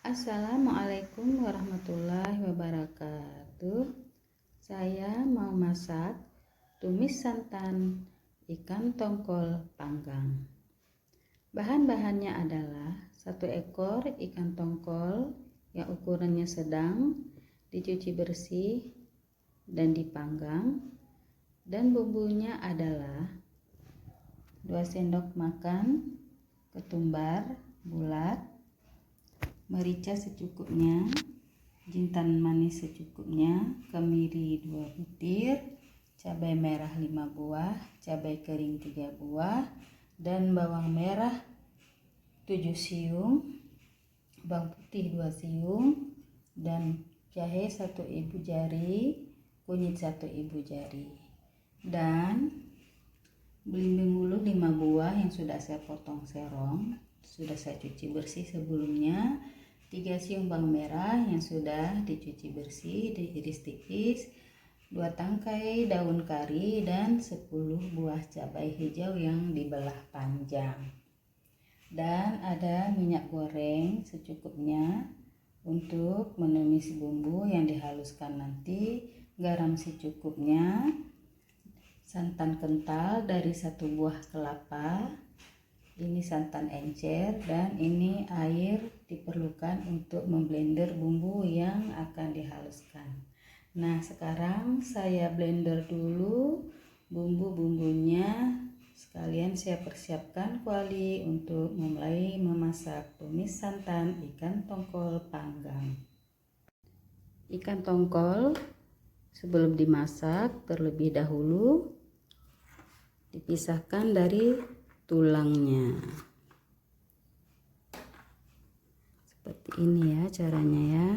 Assalamualaikum warahmatullahi wabarakatuh. Saya mau masak tumis santan ikan tongkol panggang. Bahan-bahannya adalah 1 ekor ikan tongkol yang ukurannya sedang, dicuci bersih dan dipanggang, dan bumbunya adalah 2 sendok makan ketumbar bulat, merica secukupnya, jintan manis secukupnya, kemiri 2 butir, cabai merah 5 buah, cabai kering 3 buah, dan bawang merah 7 siung, bawang putih 2 siung, dan jahe 1 ibu jari, kunyit 1 ibu jari, dan belimbing ulu 5 buah yang sudah saya potong serong, sudah saya cuci bersih sebelumnya, 3 siung bawang merah yang sudah dicuci bersih, diiris tipis, 2 tangkai daun kari, dan 10 buah cabai hijau yang dibelah panjang. Dan ada minyak goreng secukupnya untuk menumis bumbu yang dihaluskan nanti, garam secukupnya, santan kental dari 1 buah kelapa, ini santan encer, dan ini air diperlukan untuk memblender bumbu yang akan dihaluskan. Nah, sekarang saya blender dulu bumbu-bumbunya, sekalian saya persiapkan kuali untuk mulai memasak tumis santan ikan tongkol panggang. Ikan tongkol sebelum dimasak terlebih dahulu dipisahkan dari tulangnya. Seperti ini ya caranya ya.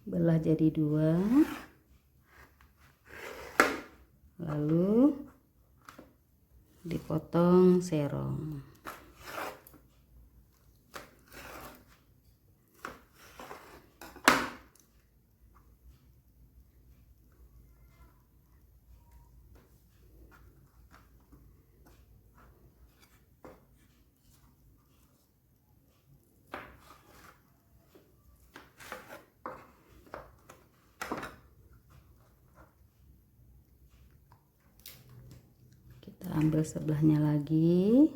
Belah jadi 2, lalu dipotong serong. Kita ambil sebelahnya lagi.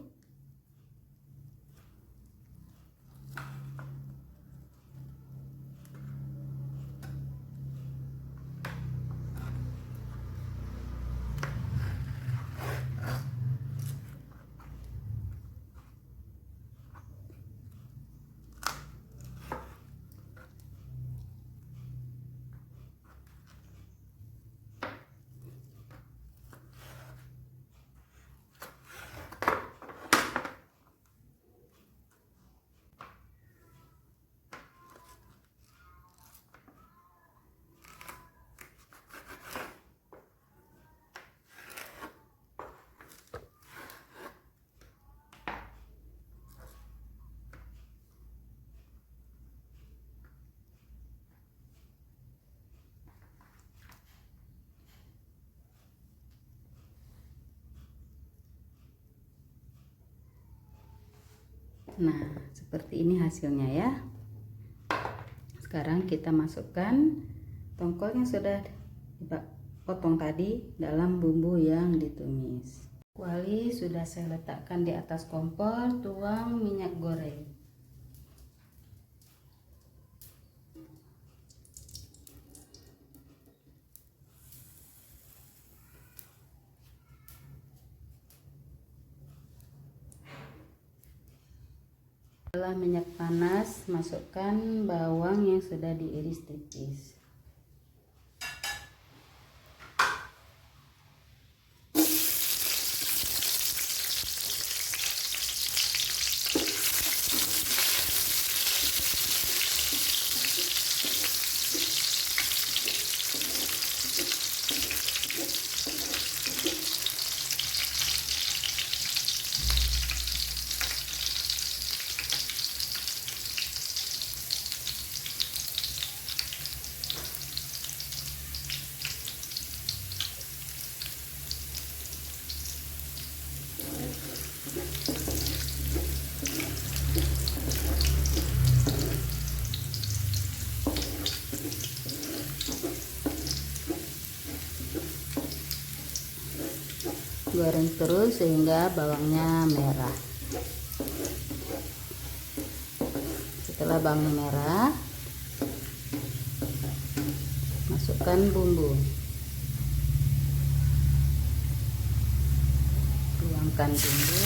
Nah, seperti ini hasilnya ya. Sekarang kita masukkan tongkol yang sudah dipotong tadi dalam bumbu yang ditumis. Kuali sudah saya letakkan di atas kompor, tuang minyak goreng. Setelah minyak panas, masukkan bawang yang sudah diiris tipis. Goreng terus sehingga bawangnya merah. Setelah bawang merah, masukkan bumbu. Tuangkan bumbu.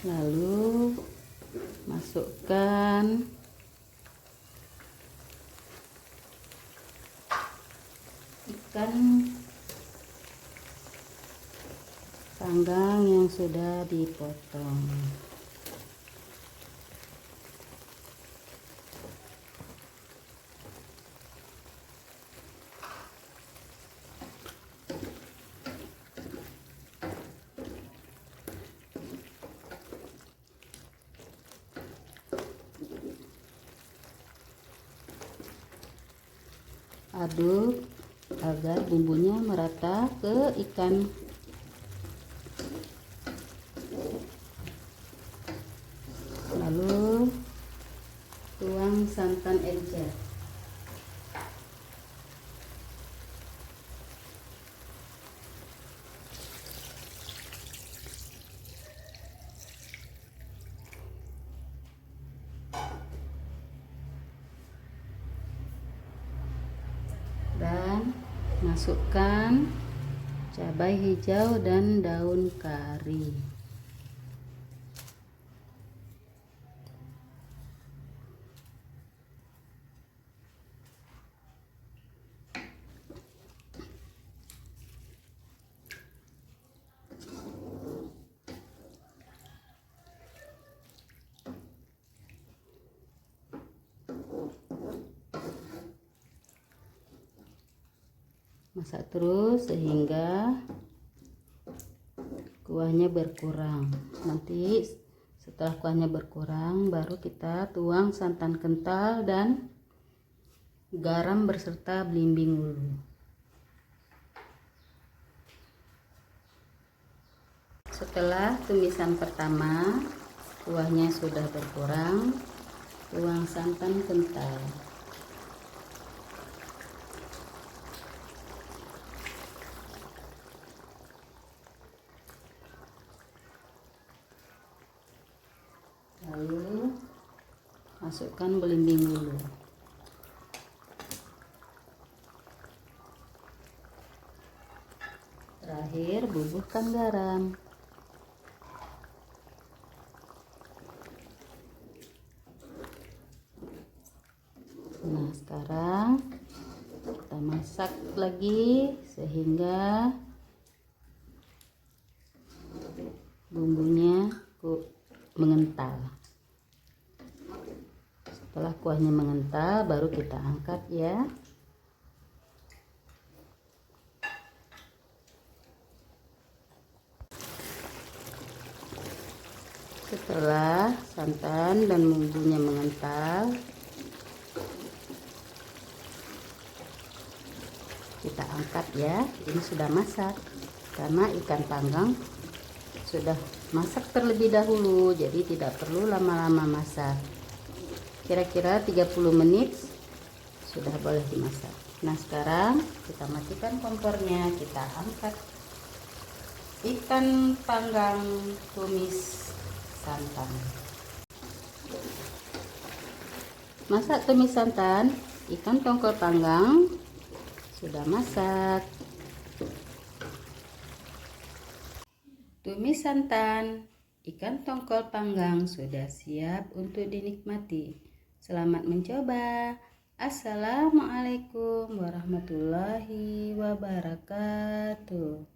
Lalu masukkan ikan panggang yang sudah dipotong. Aduk agar bumbunya merata ke ikan. Lalu tuang santan encer. Dan masukkan cabai hijau dan daun kari. Masak terus sehingga kuahnya berkurang. Nanti setelah kuahnya berkurang, baru kita tuang santan kental dan garam berserta belimbing ulu. Setelah tumisan pertama kuahnya sudah berkurang, tuang santan kental. Lalu masukkan belimbing ulu. Terakhir bubuhkan garam. Nah, sekarang kita masak lagi sehingga bumbunya mengental. Setelah kuahnya mengental, baru kita angkat ya. Setelah santan dan bumbunya mengental, kita angkat ya. Ini sudah masak karena ikan panggang sudah masak terlebih dahulu, jadi tidak perlu lama-lama masak. Kira-kira 30 menit sudah boleh dimasak. Nah, sekarang kita matikan kompornya, kita angkat ikan panggang tumis santan. Masak tumis santan, ikan tongkol panggang sudah masak. Tumis santan, ikan tongkol panggang sudah siap untuk dinikmati. Selamat mencoba. Assalamualaikum warahmatullahi wabarakatuh.